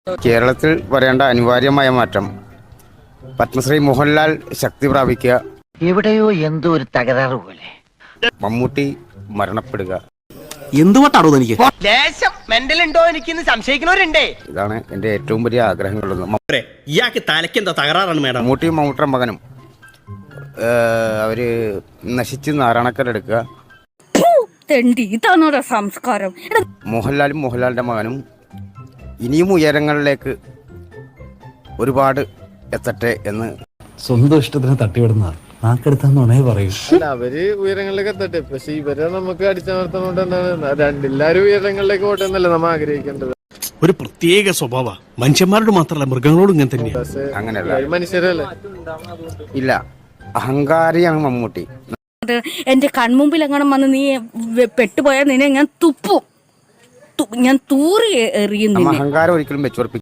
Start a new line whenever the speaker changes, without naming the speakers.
കേരളത്തിൽ വരേണ്ട അനിവാര്യമായ മാറ്റം പത്മശ്രീ മോഹൻലാൽ ശക്തി പ്രാപിക്കുക,
എവിടെയോ എന്തോ ഒരു തകരാറ് പോലെ.
മമ്മൂട്ടി മരണപ്പെടുക.
എന്തുകൊണ്ടാണോ എനിക്ക്
ലേശം മെന്റൽ ഉണ്ടോ എനിക്ക് സംശയിക്കുന്നവരുണ്ടേ.
ഇതാണ് എൻ്റെ ഏറ്റവും വലിയ ആഗ്രഹങ്ങളുള്ളത്.
ഇയാൾക്ക് തലയ്ക്ക് എന്താ തകരാറാണ് മേഡം?
മമ്മൂട്ടിയും മമ്മൂട്ടിയുടെ മകനും അവര് നശിച്ച് നാരായണക്കരെടുക്കുക.
ഇതാണോ സംസ്കാരം?
മോഹൻലാലും മോഹൻലാലിൻ്റെ മകനും ഇനിയും ഉയരങ്ങളിലേക്ക് ഒരുപാട് എത്തട്ടെ എന്ന്.
സ്വന്തം ഇഷ്ടത്തിന് തട്ടിവിടുന്ന നാക്കെടുത്താന്നേ പറയൂ.
അല്ല, അവര് ഉയരങ്ങളിലേക്ക് എത്തട്ടെ, പക്ഷെ ഇവരെ നമുക്ക് അടിച്ചമർത്തുന്നോണ്ട് എന്താണ് എല്ലാരും ഉയരങ്ങളിലേക്ക് പോട്ടെ എന്നല്ല നമ്മൾ ആഗ്രഹിക്കേണ്ടത്.
ഒരു പ്രത്യേക സ്വഭാവ മനുഷ്യന്മാരോട് മാത്രമല്ല മൃഗങ്ങളോടും ഇങ്ങനെ തന്നെയാണ്.
അങ്ങനെയല്ല,
മനുഷ്യരല്ലേ.
ഇല്ല, അഹങ്കാരിയാണ് മമ്മൂട്ടി.
എന്റെ കൺമുമ്പിൽ എങ്ങനെ വന്ന് നീ പെട്ടുപോയാൽ നിന്നെ ഞാൻ തുപ്പും, ഞാൻ തൂറി എറിയുന്നു.
അഹങ്കാരം ഒരിക്കലും വെച്ചുറപ്പിക്കും.